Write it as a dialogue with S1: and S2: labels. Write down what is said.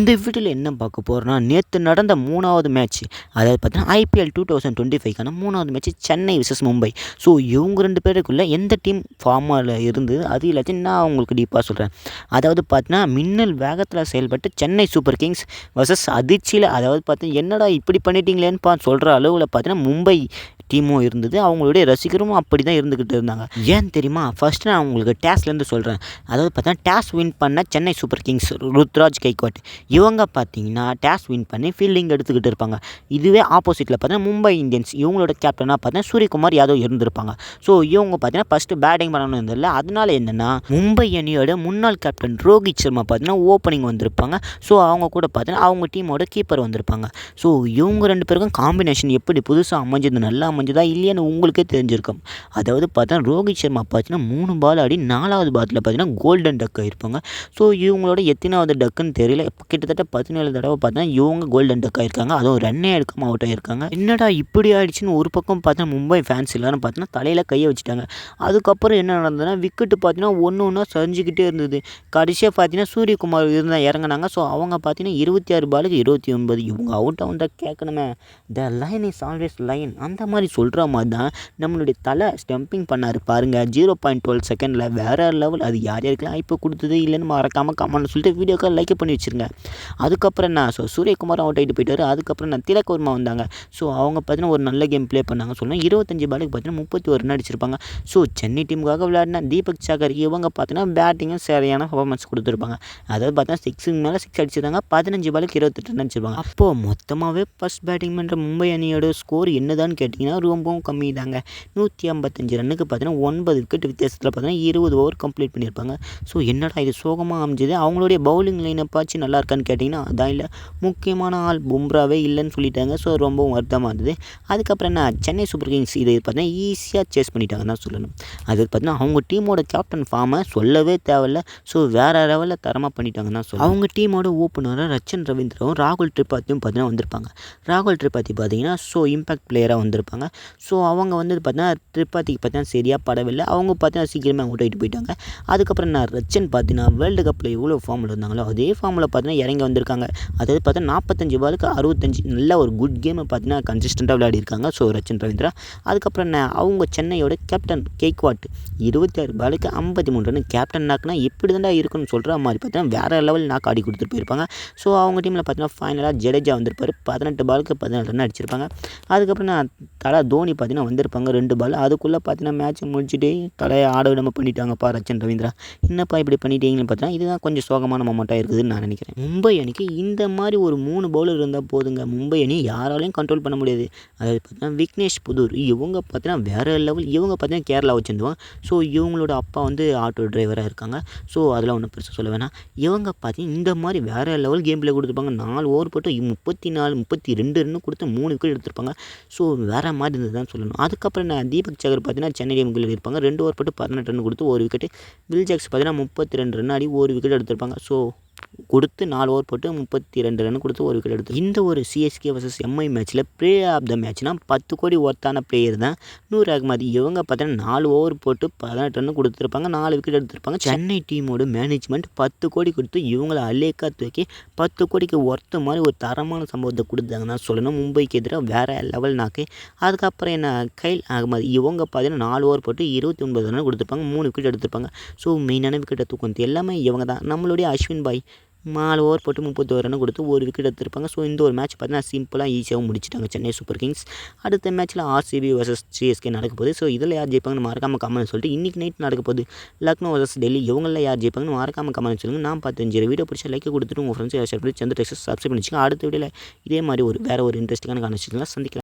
S1: இந்த வீடியோவில் என்ன பார்க்க போகிறோன்னா, நேற்று நடந்த 3வது மேட்ச், அதாவது பார்த்தீங்கன்னா ஐபிஎல் 2025க்கான 3வது match Chennai versus Mumbai. So இவங்க 2 பேருக்குள்ளே எந்த டீம் ஃபார்மில் இருந்தது அது எல்லாத்தையும் நான் உங்களுக்கு டீப்பாக சொல்கிறேன். அதாவது பார்த்தீங்கன்னா மின்னல் வேகத்தில் செயல்பட்டு சென்னை சூப்பர் கிங்ஸ் வர்சஸ் அதிர்ச்சியில், அதாவது பார்த்தீங்கன்னா என்னடா இப்படி பண்ணிட்டீங்களேன்னு சொல்கிற அளவில் பார்த்தீங்கன்னா மும்பை டீமும் இருந்தது. அவங்களுடைய ரசிகரும் அப்படி தான் இருந்துக்கிட்டு இருந்தாங்க. ஏன் தெரியுமா? ஃபஸ்ட்டு நான் உங்களுக்கு டேஸ்லேருந்து சொல்கிறேன். அதாவது பார்த்தீங்கன்னா டேஸ் வின் பண்ண சென்னை சூப்பர் கிங்ஸ் ருத்ராஜ் கைக்வாட் இவங்க பார்த்தீங்கன்னா டேஸ் வின் பண்ணி ஃபீல்டிங் எடுத்துக்கிட்டு இருப்பாங்க. இதுவே ஆப்போசிட்டில் பார்த்தீங்கன்னா மும்பை இந்தியன்ஸ் இவங்களோட கேப்டனாக பார்த்தீங்கன்னா சூரியகுமார் யாதவ் இருந்திருப்பாங்க. ஸோ இவங்க பார்த்தீங்கன்னா ஃபஸ்ட்டு பேட்டிங் பண்ணணும்னு இருந்ததில்ல. அதனால என்னென்னா மும்பை அணியோட முன்னாள் கேப்டன் ரோஹித் சர்மா பார்த்தீங்கன்னா ஓப்பனிங் வந்திருப்பாங்க. ஸோ அவங்க கூட பார்த்தீங்கன்னா அவங்க டீமோட கீப்பர் வந்திருப்பாங்க. ஸோ இவங்க 2 பேருக்கும் காம்பினேஷன் எப்படி புதுசாக அமைஞ்சது, நல்லா அமைஞ்சதா இல்லையான்னு உங்களுக்கே தெரிஞ்சிருக்கும். அதாவது பார்த்தா ரோஹித் சர்மா பார்த்தீங்கன்னா 3 பால் ஆடி 4வது பாத்தில் பார்த்தீங்கன்னா கோல்டன் டக் ஆகிருப்பாங்க. ஸோ இவங்களோட எத்தனாவது டக்குன்னு தெரியல. கிட்டத்தட்ட 17 தடவை பார்த்தீங்கன்னா இவங்க கோல்டன் டக் ஆகிருக்காங்க. அதுவும் ரன்னே எடுக்காமல் அவுட் ஆகிருக்காங்க. என்னடா இப்படி ஆயிடுச்சுன்னு ஒரு பக்கம் பார்த்தா மும்பை ஃபேன்ஸ் எல்லாரும் பார்த்தீங்கன்னா தலையில் கையை வச்சுட்டாங்க. அதுக்கப்புறம் என்ன நடந்ததுன்னா விக்கெட்டு பார்த்தீங்கன்னா ஒன்று சரிஞ்சிக்கிட்டே இருந்தது. கடைசியாக பார்த்தீங்கன்னா சூரியகுமார் இருந்தால் இறங்கினாங்க. ஸோ அவங்க பார்த்தீங்கன்னா 26 பாலுக்கு 29 இவங்க அவுட் ஆகுந்தா கேட்கணுமே. The line is always line அந்த மாதிரி சொல்கிற மாதிரி தான் நம்மளுடைய தலை ஸ்டம்பிங் பண்ணார் பாருங்கள். 0.12 செகண்டில் வேறு லெவல். அது யார் யாருக்கெல்லாம் இப்போ கொடுத்தது இல்லைன்னு மறக்காமல் கமெண்ட் சொல்லிட்டு வீடியோக்காக லைக் பண்ணி வச்சுருங்க. அதுக்கப்புறம் என்ன சூரியகுமார் அவுட் ஆகிட்டு போயிட்டார். அதுக்கப்புறம் திலக் வர்மா வந்தாங்க. ஸோ அவங்க பார்த்தீங்கன்னா ஒரு நல்ல கேம் ப்ளே பண்ணாங்க. சொன்னால் 25 பாலுக்கு பார்த்தீங்கன்னா 31 ரன் அடிச்சிருப்பாங்க. ஸோ சென்னை டீமுக்காக விளையாடின தீபக் சாகர் இவங்க பார்த்தீங்கன்னா பேட்டிங்கும் சரியான பர்ஃபார்மன்ஸ் கொடுத்துருப்பாங்க. அதாவது பார்த்தீங்கன்னா 6க்கு மேலே 6 அடிச்சிருந்தாங்க. 15 பாலுக்கு 28 ரன் அடிச்சிருப்பாங்க. அப்போது மொத்தமாகவே ஃபஸ்ட் பேட்டிங் பண்ணுற மும்பை அணியோட ஸ்கோர் என்னதான்னு கேட்டிங்கன்னா ரொம்பவும் கம்மி தாங்க. 155 ரன்னுக்கு பார்த்தீங்கன்னா 9 விக்கெட் வித்தியாசத்தில் பார்த்தீங்கன்னா 20 ஓவர் கம்ப்ளீட் பண்ணியிருப்பாங்க. ஸோ என்னடா இது சோகமாக அமைஞ்சது. அவங்களுடைய பவுலிங் லைனப்பாச்சு நல்லா இருக்கான்னு கேட்டிங்கன்னா அதான் இல்லை. முக்கியமான ஆள் பும்ராவே இல்லைன்னு சொல்லிட்டாங்க. ஸோ ரொம்பவும் வருத்தமாக இருந்தது. அதுக்கப்புறம் என்ன சென்னை சூப்பர் கிங்ஸ் இதை பார்த்தீங்கன்னா ஈஸியாக சேஸ் பண்ணிட்டாங்கன்னு தான் சொல்லணும். அது பார்த்தீங்கன்னா அவங்க டீமோட கேப்டன் ஃபார்மை சொல்லவே தேவையில்ல. ஸோ வேறு லெவலில் தரமாக பண்ணிட்டாங்கன்னு தான் சொல்லணும். அவங்க டீமோட ஓப்பனராக ரச்சன் ரவீந்திராவும் ராகுல் திரிபாத்தியும் பார்த்தீங்கன்னா வந்திருப்பாங்க. ராகுல் திரிபாத்தி பார்த்தீங்கன்னா ஸோ இம்பாக்ட் பிளேயராக வந்திருப்பாங்க. ஸோ அவங்க வந்து பார்த்தீங்கன்னா திரிபாத்திக்கு பார்த்தீங்கன்னா சரியாக படவில்லை. அவங்க பார்த்தீங்கன்னா சீக்கிரமே அவுட் ஆகிட்டு போயிட்டாங்க. அதுக்கப்புறம் நான் ரச்சன் பார்த்தீங்கன்னா வேர்ல்டு கப்பில் எவ்வளோ ஃபார்மில் இருந்தாங்களோ அதே ஃபார்மில் பார்த்தீங்கன்னா இறங்கி வந்திருக்காங்க. அதாவது பார்த்தீங்கன்னா 45 பாலுக்கு 65 நல்ல ஒரு குட் கேமை பார்த்தீங்கன்னா கன்சிஸ்டண்ட்டாக விளையாடிருக்காங்க. ஸோ ரச்சன் ரவீந்திரா. அதுக்கப்புறம் அவங்க சென்னையோட கேப்டன் கெய்க்வாட் 26 பாலுக்கு 53 ரன் கேப்டன் நாக்குனா எப்படி தாண்டா இருக்குன்னு சொல்கிற மாதிரி பார்த்தீங்கன்னா வேறு லெவல் நாக்கு ஆடி கொடுத்துட்டு போயிருப்பாங்க. ஸோ அவங்க டீமில் பார்த்தீங்கன்னா ஃபைனலாக ஜடேஜா வந்திருப்பார். 18 பாலுக்கு 14 ரன் அடிச்சிருப்பாங்க. அதுக்கப்புறம் தலை தோனி பார்த்தீங்கன்னா வந்திருப்பாங்க 2 பால். அதுக்குள்ளே பார்த்தீங்கன்னா மேட்ச் முடிச்சுட்டு தலையை ஆட விடாமல் பண்ணிட்டாங்கப்பா ரச்சன் ரவீந்திரா. என்னப்பா இப்படி பண்ணிட்டீங்கன்னு பார்த்தீங்கன்னா இதுதான் கொஞ்சம் சோகமான மொமெண்ட்டாக இருக்குதுன்னு நான் நினைக்கிறேன். மும்பை அணிக்கு இந்த மாதிரி ஒரு 3 பவுலர் இருந்தால் போதுங்க. மும்பை அணி யாராலையும் கண்ட்ரோல் பண்ண முடியாது. அதாவது பார்த்தீங்கன்னா விக்னேஷ் புதூர் இவங்க பார்த்தீங்கன்னா வேறு லெவல். இவங்க பார்த்தீங்கன்னா கேரளாவை சேர்ந்துவாங்க. ஸோ இவங்களோட அப்பா வந்து ஆட்டோ டிரைவராக இருக்காங்க. ஸோ அதெல்லாம் ஒன்றும் பெருசாக சொல்ல வேணாம். இவங்க பார்த்தீங்கன்னா இந்த மாதிரி வேறு லெவல் கேம் பிளே கொடுத்துருப்பாங்க. 4 ஓவர் போட்டு 32 ரன்னு கொடுத்து 3 விக்கெட் எடுத்திருப்பாங்க. ஸோ வேறு மாதிரி இருந்தது தான் சொல்லணும். அதுக்கப்புறம் தீபக் சாகர் பார்த்தீங்கன்னா சென்னை டீமுக்குள்ள இருப்பாங்க. 2 ஓவர் போட்டு 18 ரன் கொடுத்து 1 விக்கெட். வில் ஜாக்ஸ் பார்த்தீங்கன்னா 32 ரன் ஆடி 1 விக்கெட் எடுத்திருப்பாங்க. ஸோ கொடுத்து 4 ஓவர் போட்டு 32 ரன் கொடுத்து 1 விக்கெட் எடுத்து இந்த ஒரு சிஎஸ்கே வர்சஸ் எம்ஐ மேட்ச்சில் பிளேயர் ஆஃப் த மேட்ச்னா 10 கோடி ஒர்த்தான பிளேயர் தான் நூர் அகமது. இவங்க பார்த்தீங்கன்னா 4 ஓவர் போட்டு 18 ரன் கொடுத்துருப்பாங்க. 4 விக்கெட் எடுத்திருப்பாங்க. சென்னை டீமோட மேனேஜ்மெண்ட் 10 கோடி கொடுத்து இவங்களை அலேக்கா தூக்கி 10 கோடிக்கு ஒர்த்து மாதிரி ஒரு தரமான சம்பவத்தை கொடுத்தாங்கன்னு தான் சொல்லணும். மும்பைக்கு எதிராக வேறு லெவல் நாக்கு. அதுக்கப்புறம் கைல் அகமது இவங்க பார்த்தீங்கன்னா 4 ஓவர் போட்டு 29 ரன் கொடுத்துருப்பாங்க. 3 விக்கெட் எடுத்திருப்பாங்க. ஸோ மெயினான விக்கெட்டை தூக்கம் எல்லாமே இவங்க தான். நம்மளுடைய அஸ்வின் பாய் 4 ஓவர் போட்டு 31 ரன் கொடுத்து 1 விக்கெட் எடுத்திருப்பாங்க. ஸோ இந்த ஒரு மேட்ச் பார்த்தீங்கன்னா சிம்பிளாக ஈஸியாகவும் முடிச்சிட்டாங்க சென்னை சூப்பர் கிங்ஸ். அடுத்த மேட்ச்சில் ஆர்சிபி வர்சஸ் சிஎஸ்கே நடக்க போகுது. ஸோ இதில் யார் ஜெயிப்பாங்கன்னு மறக்காமல் கமெண்ட் சொல்லிட்டு இன்றைக்கி நைட் நடக்க போகுது லக்னோ வர்சஸ் டெல்லி இவங்களில் யார் ஜெயிப்பாங்கன்னு மறக்காமல் கமெண்ட் சொல்லுங்கள். நான் பார்த்து வீடியோ பிடிச்ச லைக் கொடுத்துட்டு உங்கள் ஃப்ரெண்ட்ஸ் ஷேர் பண்ணி சந்திர டெக்ஸஸ் சப்ஸ்கிரைப் பண்ணிச்சுங்க. அடுத்த வீடியோவில் இதே மாதிரி வேறு ஒரு இன்ட்ரெஸ்டிங்கான கான்வர்சேஷன்லாம் சந்திக்கலாம்.